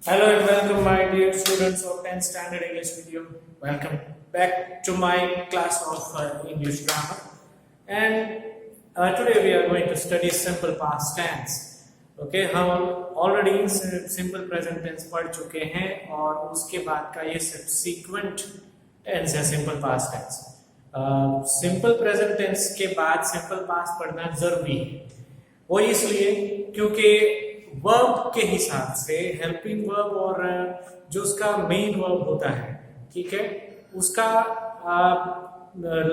Hello and welcome, my dear students of 10th standard English medium. Welcome back to my class of English grammar. And today we are going to study simple past tense. Okay, हम already simple present tense पढ़ चुके हैं और उसके बाद का ये subsequent tense है simple past tense. Simple present tense के बाद सिंपल पास्ट पढ़ना जरूरी है. वो इसलिए क्योंकि वर्ब के हिसाब से हेल्पिंग वर्ब और जो उसका मेन वर्ब होता है, ठीक है, उसका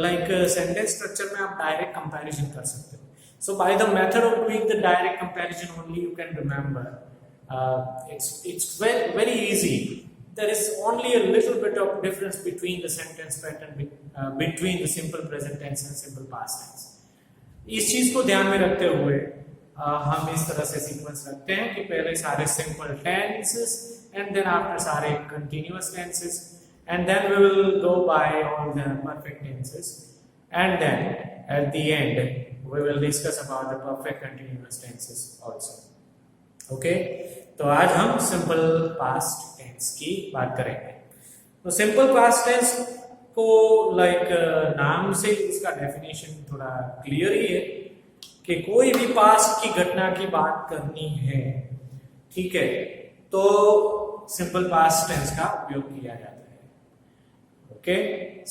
लाइक सेंटेंस स्ट्रक्चर में आप डायरेक्ट कंपैरिजन कर सकते हो. So by the method of doing the direct comparison only you can remember. It's very easy. There is only a little bit of difference between the sentence pattern between the simple present tense and simple past tense. इस चीज को ध्यान में रखते हुए हम इस तरह से सीक्वेंस रखते हैं कि पहले सारे simple tenses and then after सारे continuous tenses and then we will go by all the perfect tenses and then at the end we will discuss about the perfect continuous tenses also. Okay, तो आज हम simple past tense की बात करेंगे. तो simple past tense को like नाम से उसका डेफिनेशन थोड़ा क्लियर ही है कि कोई भी पास्ट की घटना की बात करनी है, ठीक है, तो सिंपल पास्ट टेंस का उपयोग किया जाता है. Okay,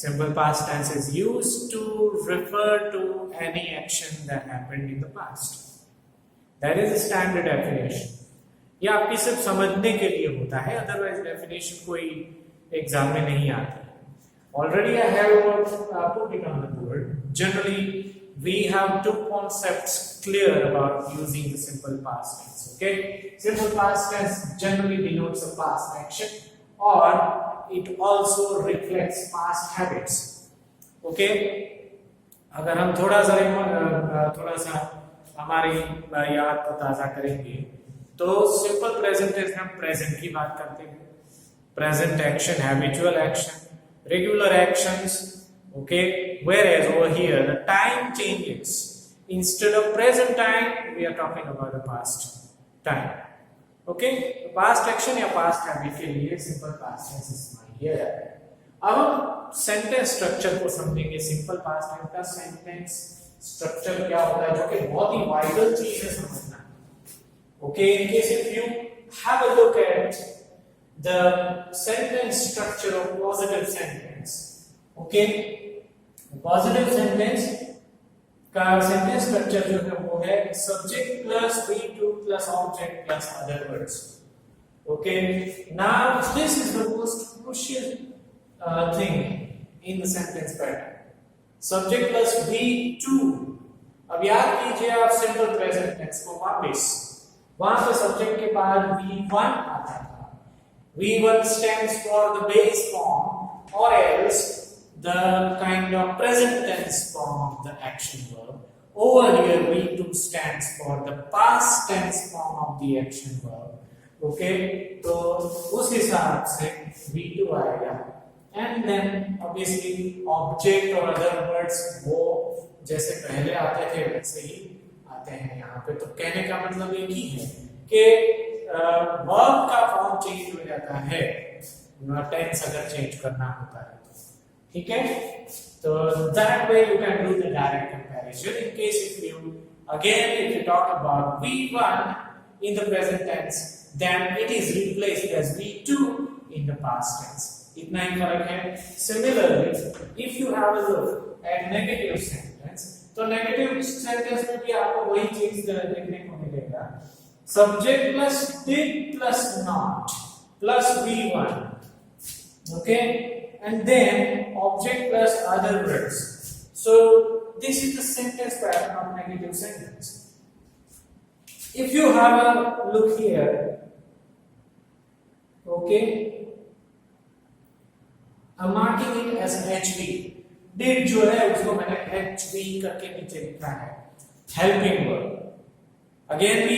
simple past tense is used to refer to any action that happened in the past. That is standard definition. ये आपकी सिर्फ समझने के लिए होता है, अदरवाइज डेफिनेशन कोई एग्जाम में नहीं आती. Already I have put it on the board. Generally, we have two concepts clear about using the simple past tense. Okay, simple past tense generally denotes a past action, or it also reflects past habits. Okay, अगर हम थोड़ा सा हमारी याद को ताजा करेंगे तो सिंपल प्रेजेंट टेंस में हम प्रेजेंट की बात करते हैं. Present action, habitual action, regular actions. Okay, whereas over here the time changes. Instead of present time we are talking about the past time. Okay, past action या past habit के लिए simple past tense इस्तेमाल किया जाता है. अब हम sentence structure को समझेंगे. सिंपल पास्ट टेंस का सेंटेंस स्ट्रक्चर क्या होता है, जो कि बहुत ही वाइटल चीज है समझना. Okay, in case if you have a look at the sentence structure of positive sentence. Okay, positive sentence का sentence structure जो है वो है subject plus V2 plus object plus other words. Okay, now this is the most crucial thing in the sentence pattern. Subject plus V2. अब याद कीजिए आप simple present tense को वापस, वहां पे subject के बाद V1 आता है. V1 stands for the base form or else the kind of present tense form of the action verb. Over here V2 stands for the past tense form of the action verb. Okay, तो उस हिसाब से V2 आएगा and then obviously object और other words वो जैसे पहले आते थे वैसे ही आते हैं यहाँ पे. तो कहने का मतलब एक ही है कि वर्ब का फॉर्म चेंज हो जाता है टेंस अगर चेंज करना होता है तो, ठीक है. तो that way you can do the direct comparison. In case if you talk about V1 in the present tense, then it is replaced as V2 in the past tense. इतना ही फर्क है. Similarly, if you have a look at negative sentence, तो negative sentence में भी आपको वही चीज देखने को मिलेगा. Subject plus did plus not plus V1. Okay, and then object plus other words. So this is the sentence pattern of negative sentence. If you have a look here, okay, I'm marking it as HV. Did जो है उसको मैंने HV करके नीचे लिखा है. Helping verb. Again we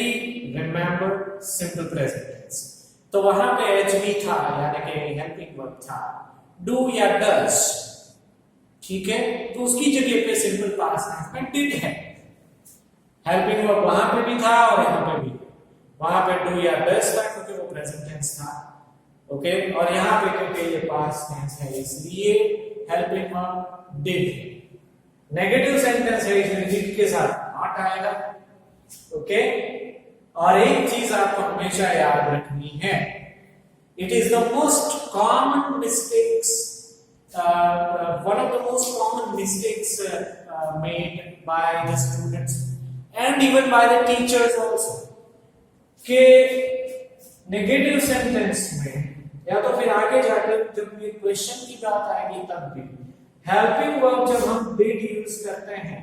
remember simple present tense. तो वहां पे HV था यानी कि हेल्पिंग वर्ब था. डू या डज, ठीक है, तो उसकी जगह पे सिंपल पास्ट टेंस में डिड है. हेल्पिंग वर्ब वहां पे भी था और यहाँ पे भी. वहां पे डू या डज था क्योंकि पे वो प्रेजेंट टेंस था, ओके। और यहाँ पे क्योंकि ये पास्ट टेंस है इसलिए helping verb did. Negative sentence है इसमें डिड के साथ नॉट आएगा, ओके। और एक चीज आपको हमेशा याद रखनी है, it is the most common mistakes, one of the most common mistakes made by the students and even by the teachers also, के नेगेटिव सेंटेंस में या तो फिर आगे जाकर जब ये क्वेश्चन की बात आएगी तब भी हेल्पिंग वर्ब जब हम डिड यूज करते हैं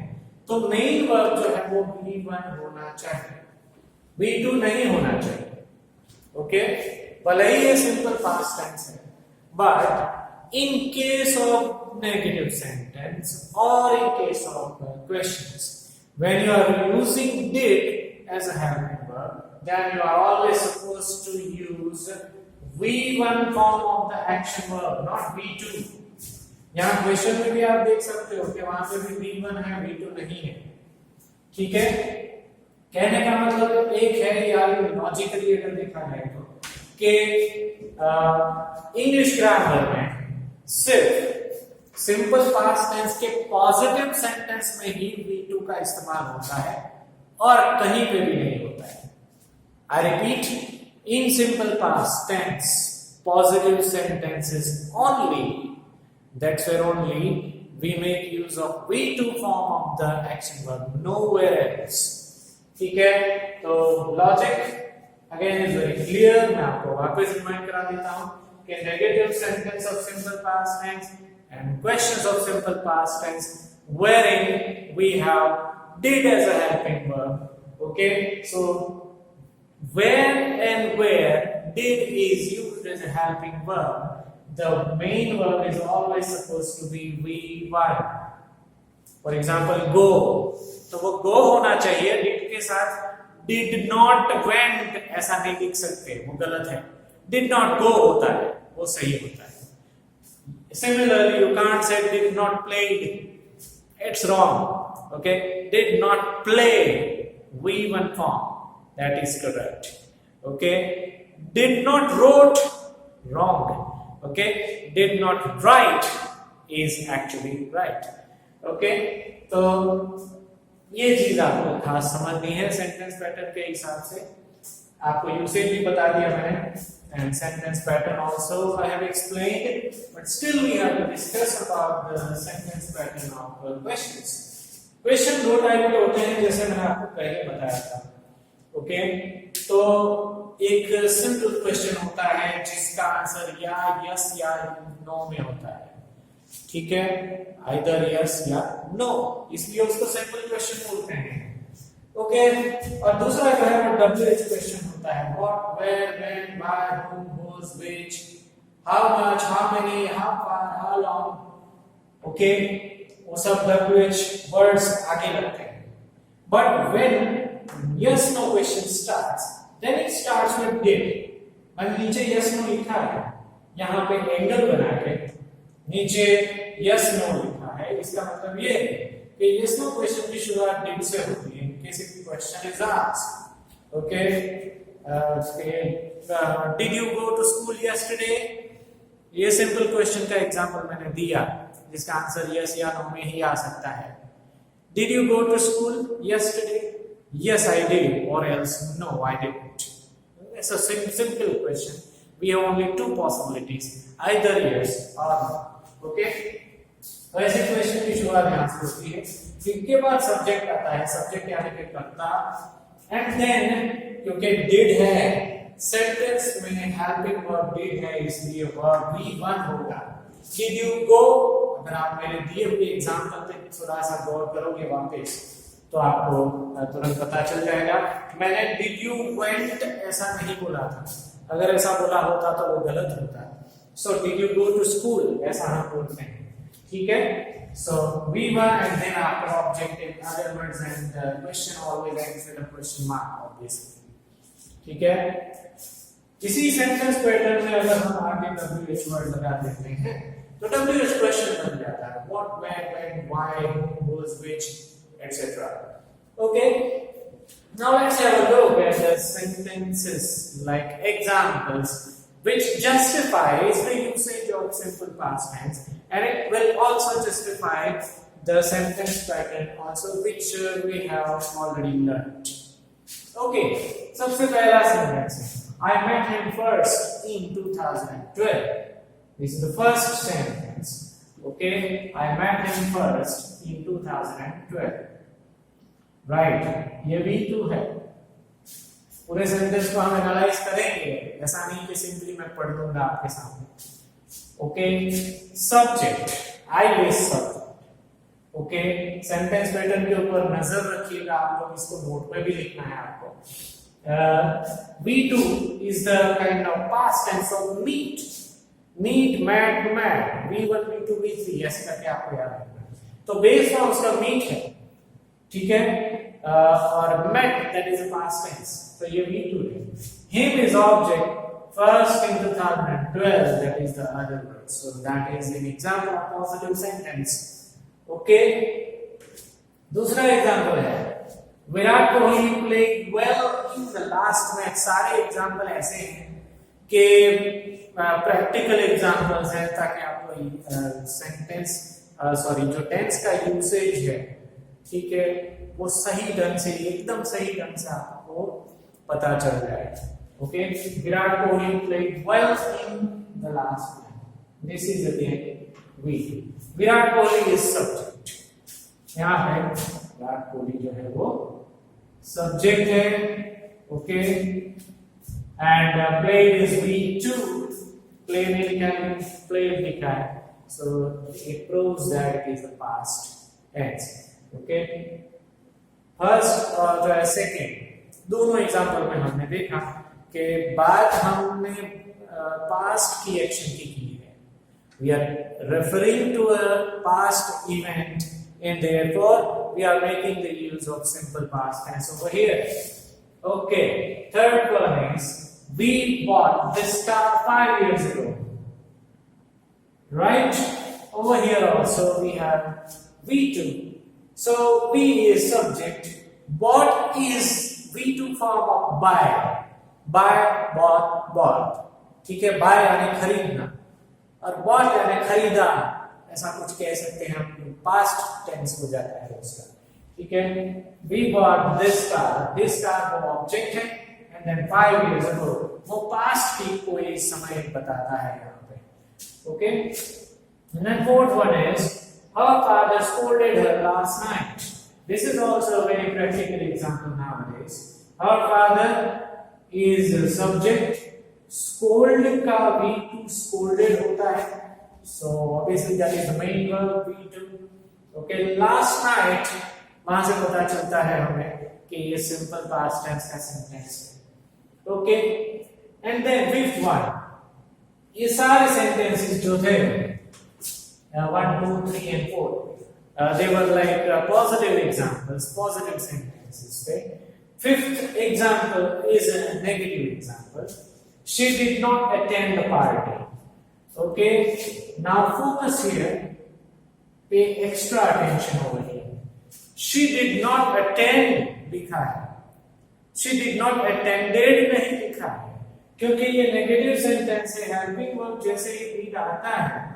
तो मेन वर्ब जो है वो V1 होना चाहिए, V2 नहीं होना चाहिए, ओके। भले ही ये सिंपल पास्ट टेंस है, but in case of negative sentence और in case of questions, when you are using did as a helping verb, then you are always supposed to use V1 form of the action verb, not V2. यहाँ question में भी आप देख सकते हो कि वहां पे भी V1 है, V2 नहीं है, ठीक है। कहने का मतलब एक है, या लॉजिकली अगर देखा जाए तो, कि इंग्लिश ग्रामर में सिर्फ सिंपल पास्ट टेंस के पॉजिटिव सेंटेंस में ही V2 का इस्तेमाल होता है और कहीं पे भी नहीं होता है। I repeat, in simple past tense, positive sentences only, that's where only we make use of V2 form of the action verb, nowhere else. ठीक है, तो logic again is very clear. मैं आपको वापस रिमाइंड करा देता हूँ कि negative sentence of simple past tense and questions of simple past tense, wherein we have did as a helping verb. Okay, so when and where did is used as a helping verb, the main verb is always supposed to be V1. For example, go, तो वो go होना चाहिए did के साथ, did not went ऐसा नहीं लिख सकते, वो गलत है। did not go होता है, वो सही होता है। Similarly, you can't say did not played, it's wrong, okay। did not play, V1 form, that is correct, okay। did not wrote, wrong, okay। did not write is actually right, okay। तो ये चीज आपको खास समझनी है sentence pattern के हिसाब से। आपको यूसेज भी बता दिया मैंने and sentence pattern also I have explained, but still we have to discuss about the sentence pattern of questions. Question दो टाइप के होते हैं जैसे मैंने आपको पहले बताया था, ओके। तो एक सिंपल क्वेश्चन होता है जिसका आंसर या यस या नो में होता है, ठीक है, आइदर यस या नो, इसलिए उसको सिंपल क्वेश्चन बोलते हैं, ओके। और दूसरा जो है वो WH क्वेश्चन होता है, what, where, when, why, whom, whose, which, how much, how many, how far, how long, okay. वो सब WH वर्ड्स आगे लगते हैं। But when yes no question starts, then it starts with did। मैंने नीचे yes no लिखा है, यहाँ पे एंगल बना के नीचे yes no लिखा है, इसका मतलब ये है कि yes no क्वेश्चन की शुरुआत did से होती है। किसी भी question is asked, okay. did you go to school yesterday, ये सिंपल क्वेश्चन का एग्जांपल मैंने दिया जिसका आंसर yes या no में ही आ सकता है। did you go to school yesterday, yes I did, or else no I didn't। It's a simple question, we have only two possibilities, either yes or no, okay। तो ऐसे question की शुरुआत यहाँ से होती है, इसके बाद सब्जेक्ट आता है, सब्जेक्ट यानी कि कर्ता, एंड देन क्योंकि डिड है सेंटेंस में हेल्पिंग वर्ब डिड है इसलिए वर्ब V1 होगा। डिड यू गो, अगर आप मेरे दिए हुए एग्जांपल पे थोड़ा सा गौर करोगे वापस तो आपको तुरंत पता चल जाएगा। मैंने डिड यू वेंट ऐसा नहीं बोला था, अगर ऐसा बोला होता तो वो गलत होता। So did you go to school ऐसा हम बोलते हैं, ठीक है। सो V1 and then after objective other words and question always ends with a question mark obviously, ठीक है। इसी सेंटेंस पैटर्न में अगर हम आगे WH वर्ड लगा देते हैं तो WH क्वेश्चन बन जाता है, what, where, when, why, whose, which, etc. Okay, Now let's have a look at the sentences like examples which justifies the usage of simple past tense, and it will also justify the sentence pattern also which we have already learned. Okay, सबसे पहला sentence है I met him first in 2012. This is the first sentence. Okay, I met him first in 2012. Right, ये V2 है. पूरे sentence को हम analyse करेंगे, ऐसा नहीं कि सिंपली मैं पढ़ दूंगा आपके सामने. Okay, subject I is subject. Okay, sentence pattern के ऊपर नजर रखिएगा, आप लोग इसको नोट में भी लिखना है आपको. V2 is the kind of past tense of meet. Meet, met, met. V1, V2, V3 ऐसे करके आपको याद रखना है. तो बेस्ड ऑन उसका meet है, ठीक है, और met that is a past tense. So ये V2 है. Him is object first in 2012, that is the other word. So that is an example of positive sentence. Okay. दूसरा एग्जांपल है Virat Kohli played well in the last match. सारे example ऐसे हैं कि practical examples हैं ताकि आपको सेंटेंस जो टेंस का यूसेज है, ठीक है, वो सही ढंग से एकदम सही ढंग से आपको पता चल जाए. Okay, Virat Kohli played well in the last match. This is again V. Virat Kohli is subject. यहाँ पे विराट कोहली जो है वो सब्जेक्ट है. Okay, and played is V2. Play में क्या played लिखा है, so it proves that it is the past tense. Okay, first और सेकंड दोनों एग्जांपल में हमने देखा कि बात हमने पास्ट की एक्शन की है. We are referring to a past event and therefore we are making the use of simple past tense over here. Okay, third one is we bought this car 5 years ago. Right, over here also we have V2. So B is subject. Bought is V2 form of buy. Buy, bought, bought. ठीक है, buy यानी खरीदना और bought यानी खरीदा, ऐसा कुछ कह सकते हैं हम. पास्ट टेंस हो जाता है उसका. ठीक है, we bought this car. This car वो ऑब्जेक्ट है and then 5 years ago वो पास्ट की कोई समय बताता है यहाँ पे. Okay, and then fourth one is her father scolded her last night. This is also a very practical example nowadays. Her father is a subject. Scold का V2 scolded होता है. So obviously that is the main verb V2. Okay, last night वहां से पता चलता है हमें कि ये simple past tense का sentence है. Okay, and then fifth one, ये सारे sentences जो थे 1, 2, 3 and 4, they were like positive examples, positive sentences. Okay? Fifth example is a negative example. She did not attend the party. Okay, now focus here, pay extra attention over here. She did not attend लिखा है, she did not attended नहीं लिखा है, क्योंकि ये negative sentence है. Helping verb जैसे ही did आता है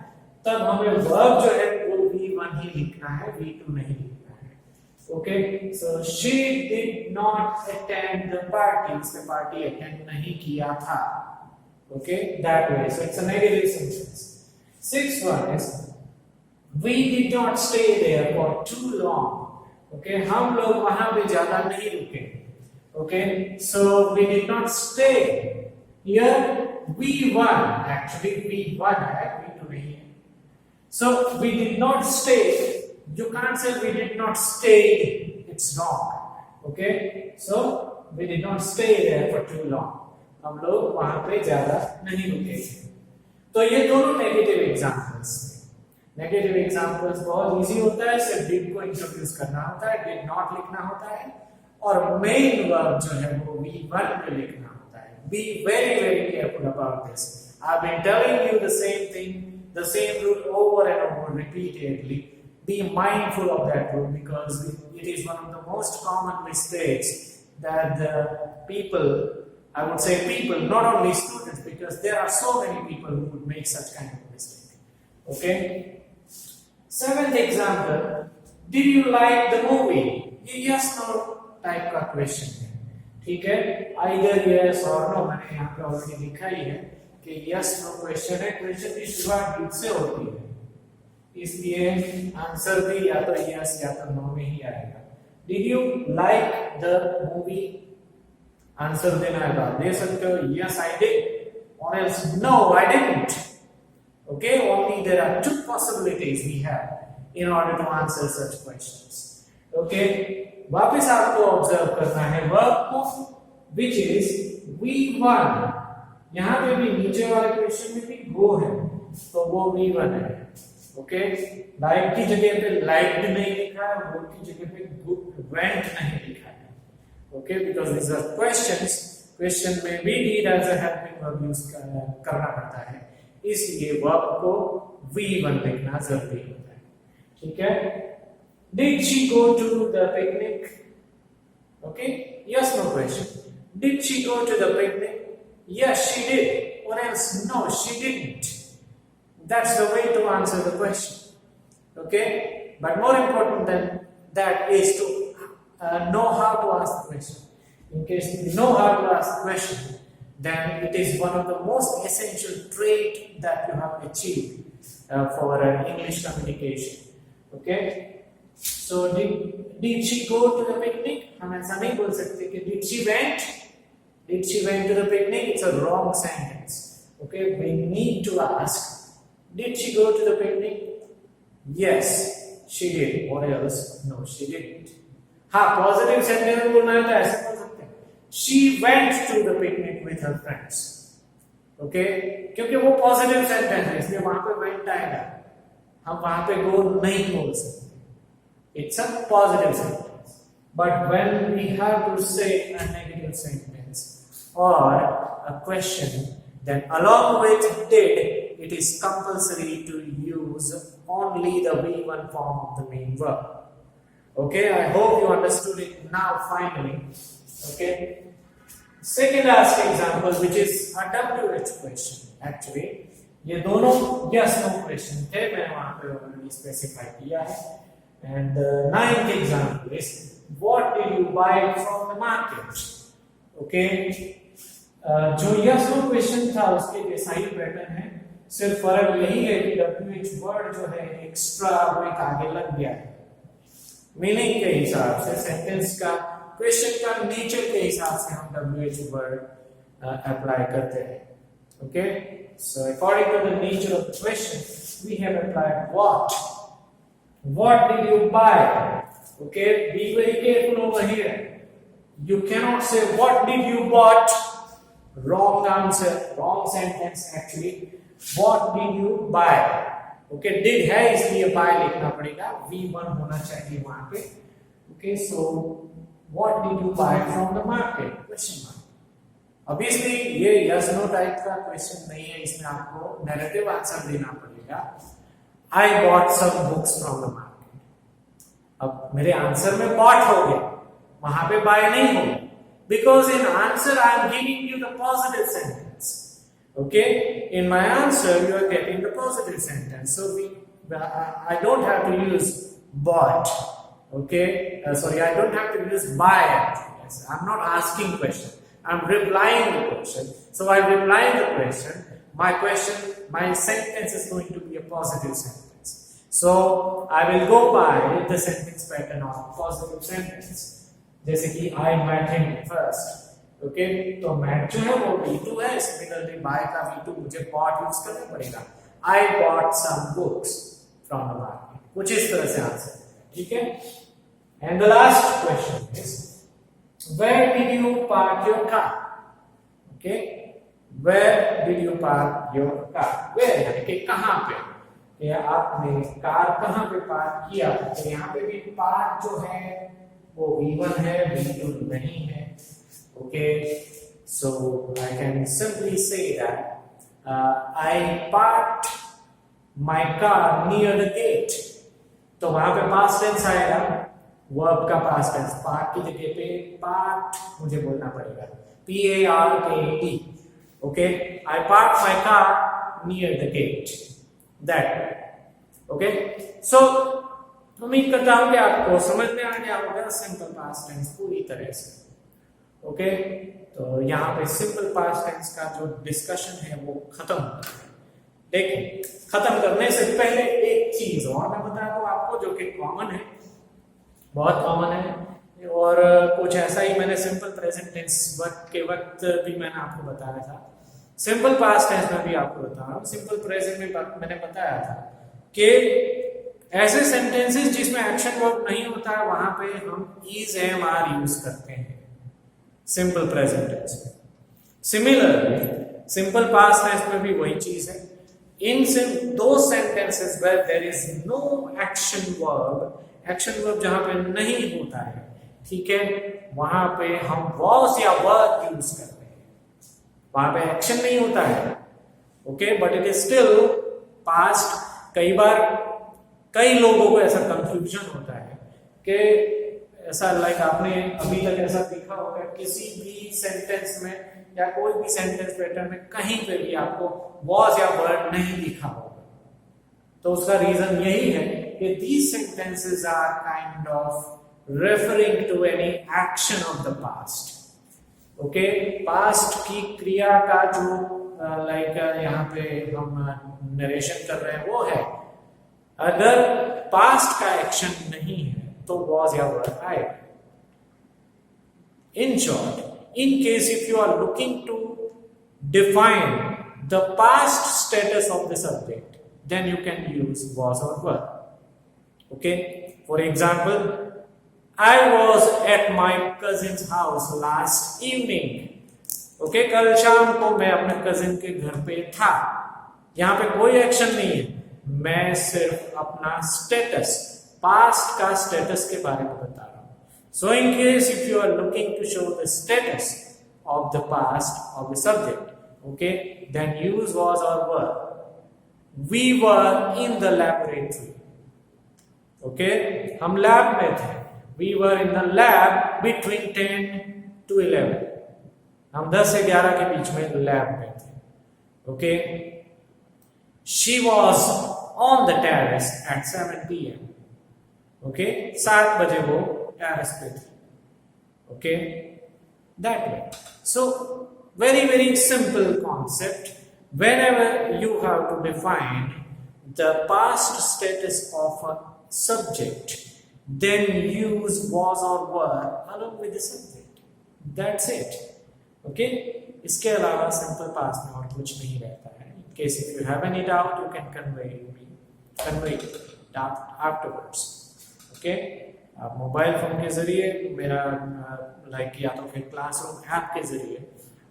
तब हमें वर्ब जो है वो V1 ही लिखना है, V2 नहीं लिखना है. Okay, so she did not attend the party. इसने पार्टी अटेंड नहीं किया था. Okay, that way. So it's a negative sentence. Sixth one is we did not stay there for too long. Okay, हम लोग वहां पे ज्यादा नहीं रुके. Okay, so we did not stay. Here V1 actually V1 है, V2 नहीं है. So we did not stay. You can't say we did not stay. It's wrong. Okay, so we did not stay there for too long. हम लोग वहां पे ज्यादा नहीं रुके थे. तो ये दोनों नेगेटिव एग्जांपल्स. नेगेटिव एग्जांपल्स बहुत इजी होता है, सिर्फ डिड को इंट्रोड्यूस करना होता है, डिड नॉट लिखना होता है और मेन वर्ब जो है वो V1 पे लिखना होता है. Be very very careful about this. I've been telling you the same thing, the same rule over and over repeatedly. Be mindful of that rule because it is one of the most common mistakes that the people, I would say people, not only students, because there are so many people who would make such kind of mistake. Okay. Seventh example, did you like the movie? Yes no type का question है, ठीक है, either yes और no, मैंने यहाँ पे already लिखा ही है कि यस नो क्वेश्चन है, क्वेश्चन की शुरुआत डिड से होती है, इसलिए आंसर भी या तो यस या तो नो में ही आएगा। Did you like the movie, answer देना है, दे सकते हो यस आई डिड और else no I didn't. Okay, only there are two possibilities we have in order to answer such questions. Okay, वापस आपको ऑब्जर्व करना है वर्ब को, which is V1। यहाँ पे भी नीचे वाले क्वेश्चन में भी go है, तो वो V1 है। ओके, लाइक की जगह पे लाइक्ड नहीं लिखा है, go की जगह पे went नहीं लिखा है। Okay, because these are questions, question में भी did as a helping verb use करना पड़ता है, इसलिए वर्ब को V1 लिखना जरूरी होता है। ठीक है, Did she go to the picnic? Okay, yes no question. Did she go to the picnic? Yes she did, or else no she didn't. That's the way to answer the question. Okay, but more important than that is to know how to ask the question. In case you know how to ask the question, then it is one of the most essential trait that you have achieved for English communication. Okay, so did she go to the picnic? हम ऐसा नहीं बोल सकते कि did she went to the picnic. It's a wrong sentence. Okay, we need to ask, did she go to the picnic? Yes she did, or else no she didn't. हाँ, positive sentence बोलना है तो ऐसे बोल सकते हैं, she went to the picnic with her friends. Okay, क्योंकि वो पॉजिटिव सेंटेंस है इसलिए वहां पे went आएगा, हम वहां पे go नहीं बोल सकते, it's a positive sentence. But when we have to say a negative sentence or a question, then along with did, it is compulsory to use only the V1 form of the main verb. Okay, I hope you understood it now finally. Okay, second asked example, which is a WH question. Actually ये दोनों yes no question थे, मैंने वहां पे already specify किया है। And the ninth example is, what did you buy from the market? Okay, जो yes no question था उसके जैसा ही पैटर्न है, सिर्फ फर्क यही है कि WH वर्ड जो है एक्स्ट्रा वो एक आगे लग गया है, मीनिंग के हिसाब से, सेंटेंस का, क्वेश्चन का नेचर के हिसाब से हम WH वर्ड अप्लाई करते हैं। Okay, so according to the nature of the question, we have applied what. What did you buy? Okay, be very careful over here. You cannot say what did you bought. Wrong answer, wrong sentence actually. What did you buy? Okay, did है इसलिए buy लिखना पड़ेगा, V1 होना चाहिए वहां पे। Okay, so what did you buy from the market? Question mark. Obviously ये yes no type का question नहीं है, इसमें आपको narrative answer देना पड़ेगा। I bought some books from the market. अब मेरे आंसर में bought हो गया, वहां पे buy नहीं होगा, because in answer I am giving you the positive sentence. Okay, in my answer you are getting the positive sentence, so I don't have to use bought. Okay, sorry, I don't have to use buy actually. Yes, I'm not asking question, I'm replying the question. So I reply the question, my sentence is going to be a positive sentence. So I will go by the sentence pattern of positive sentence. जैसे कि I met him first. Okay, तो met जो है वो V2 है, similarly buy का V2 मुझे bought use करना पड़ेगा। I bought some books from the market. कुछ इस तरह से आंसर, ठीक है। And the last question is, where did you park your car? Okay, where did you park your car? Where यानी कि कहाँ पे, या आपने कार कहाँ पे पार्क किया, तो यहाँ पे भी पार्क जो है वो V1 है, V2 नहीं है। Okay, so I can simply say that I parked my car near the gate. तो वहां पे past tense आएगा, वर्ब का पास्ट टेंस, पार्ट की जगह पे पार्ट मुझे बोलना पड़ेगा, PARKET. Okay, I park my car near the gate, that. Okay, so उम्मीद करता हूं कि आपको समझ में आ गया होगा सिंपल पास्ट टेंस पूरी तरह से. ओके, तो यहाँ पे सिंपल पास्ट टेंस का जो डिस्कशन है वो खत्म हो गया. लेकिन खत्म करने से पहले एक चीज और मैं बता दूं आपको, जो कि कॉमन है, बहुत कॉमन है, और कुछ ऐसा ही मैंने सिंपल प्रेजेंट टेंस के वक्त भी मैंने आपको बताया था, सिंपल पास्ट टेंस में भी आपको बता रहा हूँ. सिंपल प्रेजेंट में मैंने बताया था कि ऐसे सेंटेंसेस जिसमें एक्शन वर्ब नहीं होता है वहां पे हम इज एम आर यूज करते हैं सिंपल प्रेजेंट टेंस में. सिमिलरली सिंपल पास्ट टेंस में भी वही चीज है. In those sentences where there is no action verb जहां पे नहीं होता है, ठीक है, वहां पे हम was या were यूज करते हैं. वहां पे एक्शन नहीं होता है, okay, but it is still past. कई बार कई लोगों को ऐसा कंफ्यूजन होता है कि ऐसा लाइक आपने अभी तक ऐसा देखा होगा किसी भी सेंटेंस में या कोई भी सेंटेंस पैटर्न में कहीं पे भी आपको was या were नहीं लिखा होगा. तो उसका रीजन यही है कि these sentences are kind of referring to any action of the past. Okay, past की क्रिया का जो लाइक यहाँ पे हम नरेशन कर रहे हैं वो है. अगर पास्ट का एक्शन नहीं है तो was या were आएगा. In short, in case if you are looking to define the past status of the subject, then you can use was or were. Okay, for example, I was at my cousin's house last evening. Okay, कल शाम को मैं अपने cousin के घर पे था. यहाँ पे कोई एक्शन नहीं है, मैं सिर्फ अपना स्टेटस, पास्ट का स्टेटस के बारे में बता रहा हूं. So in case if you are looking to show the status of the past of the subject, okay, then use was or were. We were in the laboratory. Okay, हम lab में थे. We were in the lab between 10 to 11. हम 10 से 11 के बीच में lab में थे. Okay, she was on the terrace at 7 p.m. Okay, 7 बजे वो टेरेस पे थी. Okay, that way. So very simple concept. Whenever you have to define the past status of a subject, then use was or were along with the subject. That's it. Okay, इसके अलावा simple past में और कुछ नहीं रहता है. In case if you have any doubt, you can convey it afterwards. Okay, आप mobile phone के जरिए मेरा लाइक या तो फिर क्लासरूम ऐप के जरिए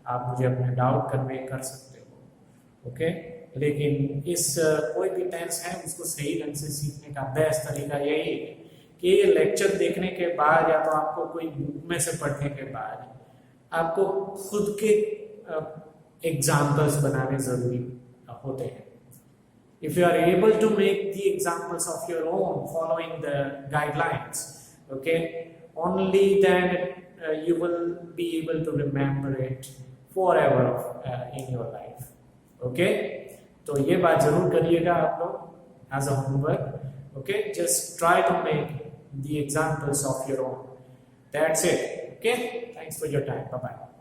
आप मुझे अपने डाउट कन्वे कर सकते हो. ओके, लेकिन इस कोई भी टेंस है उसको सही ढंग से सीखने का बेस्ट तरीका यही है कि ये लेक्चर देखने के बाद या तो आपको कोई बुक में से पढ़ने के बाद आपको खुद के एग्जाम्पल्स बनाने जरूरी होते हैं. If you are able to make the examples of your own following the guidelines, okay, only then you will be able to remember it forever in your life. Okay, तो ये बात जरूर करिएगा आप लोग as a homework. Okay, just try to make the examples of your own. That's it. Okay, thanks for your time. Bye bye.